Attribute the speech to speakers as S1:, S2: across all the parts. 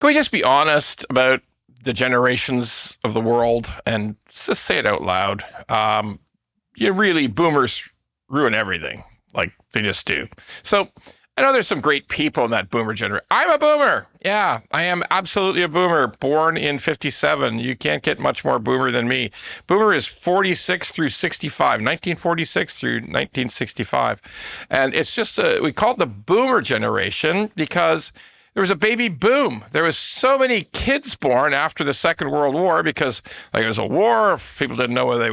S1: Can we just be honest about the generations of the world and just say it out loud? Boomers ruin everything. Like they just do. So I know there's some great people in that boomer generation. I'm a boomer. Yeah, I am absolutely a boomer. Born in 57. You can't get much more boomer than me. Boomer is 46 through 65, 1946 through 1965. And it's just, we call it the boomer generation because there was a baby boom. There was so many kids born after the Second World War because it was a war. People didn't know whether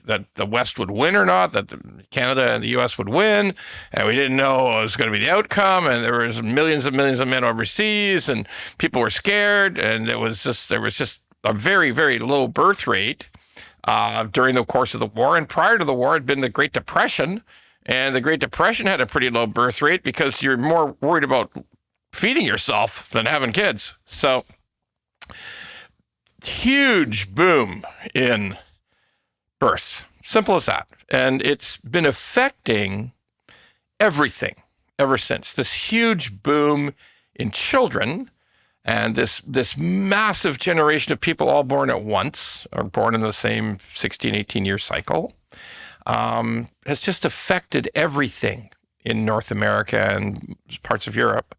S1: that the West would win or not, that Canada and the U.S. would win, and we didn't know what was going to be the outcome. And there was millions and millions of men overseas, and people were scared. And there was just a very, very low birth rate during the course of the war. And prior to the war, had been the Great Depression, and the Great Depression had a pretty low birth rate because you're more worried about feeding yourself than having kids. So huge boom in births. Simple as that. And it's been affecting everything ever since. This huge boom in children and this massive generation of people all born at once or born in the same 16, 18-year cycle has just affected everything in North America and parts of Europe.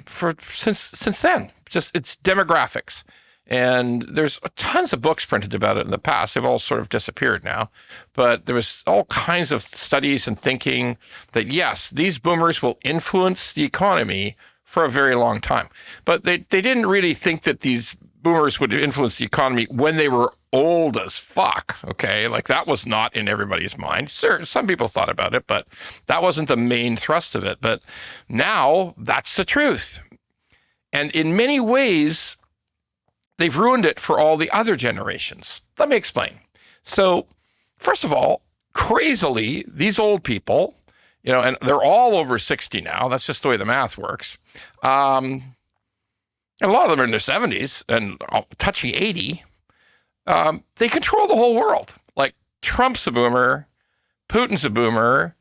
S1: Since then, it's demographics. And there's tons of books printed about it in the past. They've all sort of disappeared now. But there was all kinds of studies and thinking that, yes, these boomers will influence the economy for a very long time. But they didn't really think that these boomers would influence the economy when they were old as fuck, okay? Like that was not in everybody's mind. Sure, some people thought about it, but that wasn't the main thrust of it. But now that's the truth. And in many ways, they've ruined it for all the other generations. Let me explain. So, first of all, crazily, these old people, and they're all over 60 now. That's just the way the math works. And a lot of them are in their 70s and touching 80. They control the whole world. Like Trump's a boomer, Putin's a boomer,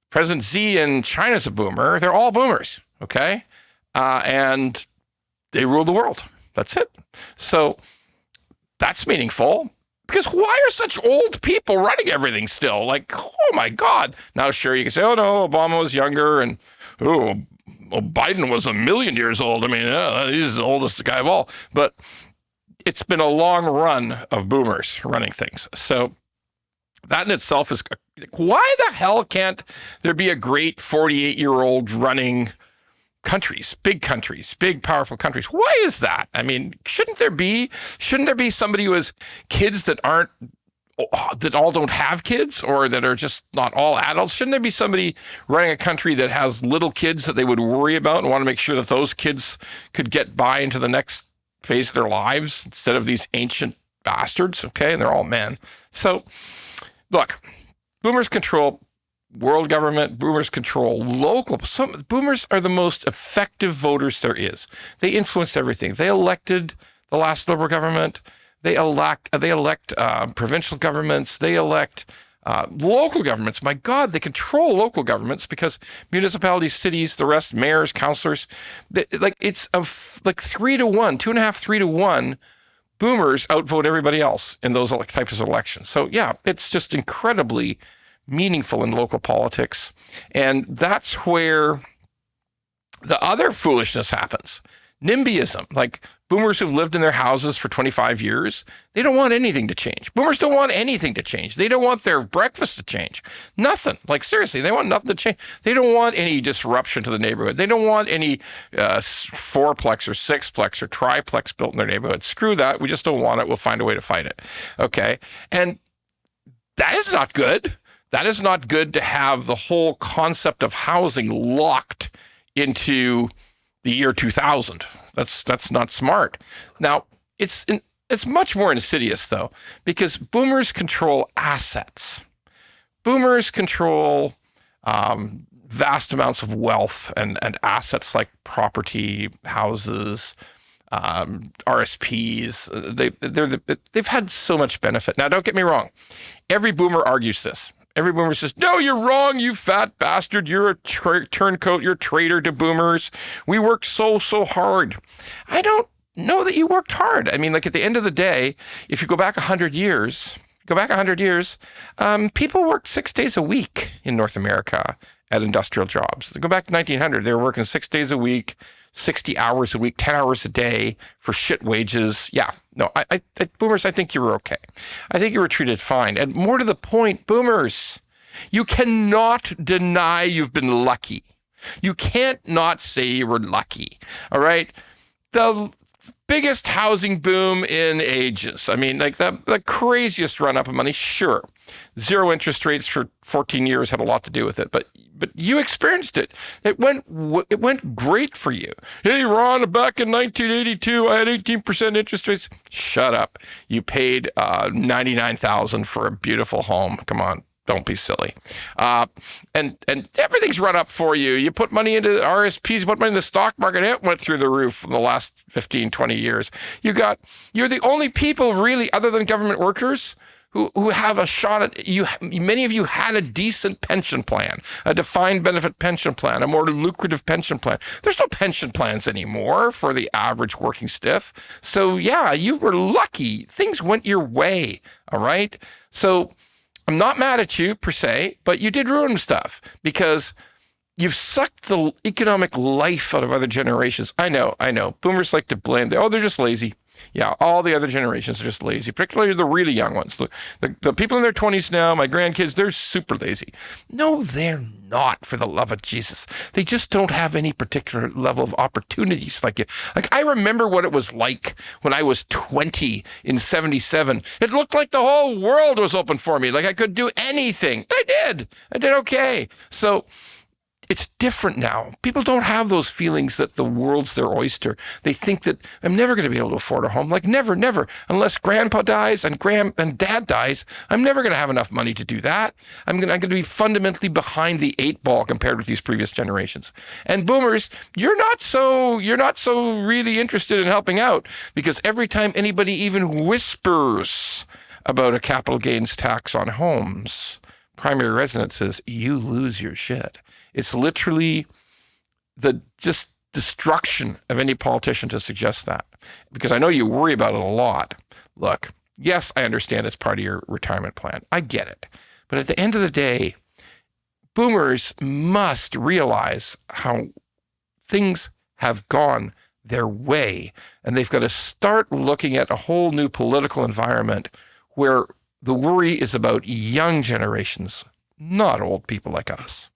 S1: President Xi in China's a boomer. They're all boomers, okay? And they rule the world. That's it. So that's meaningful because why are such old people running everything still? Like, oh my God. Now, sure, you can say, oh no, Obama was younger and, Biden was 1,000,000 years old. I mean, he's the oldest guy of all. But it's been a long run of boomers running things. So that in itself is, why the hell can't there be a great 48-year-old running countries, big powerful countries? Why is that? I mean, shouldn't there be somebody who has kids that all don't have kids or that are just not all adults? Shouldn't there be somebody running a country that has little kids that they would worry about and want to make sure that those kids could get by into the next phase of their lives instead of these ancient bastards, okay? And they're all men. So, look, boomers control world government, boomers control local. Boomers are the most effective voters there is. They influence everything. They elected the last Liberal government. They elect provincial governments. They elect local governments. My God, they control local governments because municipalities, cities, the rest, mayors, councillors, it's 3-1, 2.5, 3-1. Boomers outvote everybody else in those types of elections. So yeah, it's just incredibly meaningful in local politics. And that's where the other foolishness happens. NIMBYism, like boomers who've lived in their houses for 25 years, they don't want anything to change. Boomers don't want anything to change. They don't want their breakfast to change. Nothing. Like seriously, they want nothing to change. They don't want any disruption to the neighborhood. They don't want any fourplex or sixplex or triplex built in their neighborhood. Screw that. We just don't want it. We'll find a way to fight it. Okay. And that is not good. That is not good to have the whole concept of housing locked into the year 2000. That's not smart. Now, it's much more insidious, though, because boomers control assets. Boomers control vast amounts of wealth and assets like property, houses, RSPs. They've had so much benefit. Now, don't get me wrong. Every boomer argues this. Every boomer says, no, you're wrong, you fat bastard. You're a turncoat. You're a traitor to boomers. We worked so hard. I don't know that you worked hard. I mean, like at the end of the day, if you go back 100 years, people worked 6 days a week in North America at industrial jobs. Go back to 1900, they were working 6 days a week, 60 hours a week, 10 hours a day for shit wages. Yeah, no, I boomers, I think you were okay. I think you were treated fine. And more to the point, boomers, you cannot deny you've been lucky. You can't not say you were lucky, all right? The biggest housing boom in ages. I mean, like the craziest run up of money, sure. Zero interest rates for 14 years had a lot to do with it, but you experienced it. It went great for you. Hey, Ron, back in 1982, I had 18% interest rates. Shut up. You paid $99,000 for a beautiful home. Come on. Don't be silly. And everything's run up for you. You put money into RSPs, you put money in the stock market, it went through the roof in the last 15, 20 years. You're the only people really, other than government workers, who have a shot at you. Many of you had a decent pension plan, a defined benefit pension plan, a more lucrative pension plan. There's no pension plans anymore for the average working stiff. So yeah, you were lucky. Things went your way. All right. So I'm not mad at you per se, but you did ruin stuff because you've sucked the economic life out of other generations. I know. Boomers like to blame. They're just lazy. Yeah, all the other generations are just lazy, particularly the really young ones. The people in their 20s now, my grandkids, they're super lazy. No, they're not, for the love of Jesus. They just don't have any particular level of opportunities like you. Like, I remember what it was like when I was 20 in 77. It looked like the whole world was open for me. Like I could do anything. I did okay. So it's different now. People don't have those feelings that the world's their oyster. They think that I'm never going to be able to afford a home. Like never. Unless grandpa dies and dad dies, I'm never going to have enough money to do that. I'm going to be fundamentally behind the 8 ball compared with these previous generations. And boomers, you're not so really interested in helping out, because every time anybody even whispers about a capital gains tax on homes, primary residences, you lose your shit. It's literally the just destruction of any politician to suggest that, because I know you worry about it a lot. Look, yes, I understand it's part of your retirement plan. I get it. But at the end of the day, boomers must realize how things have gone their way, and they've got to start looking at a whole new political environment where the worry is about young generations, not old people like us.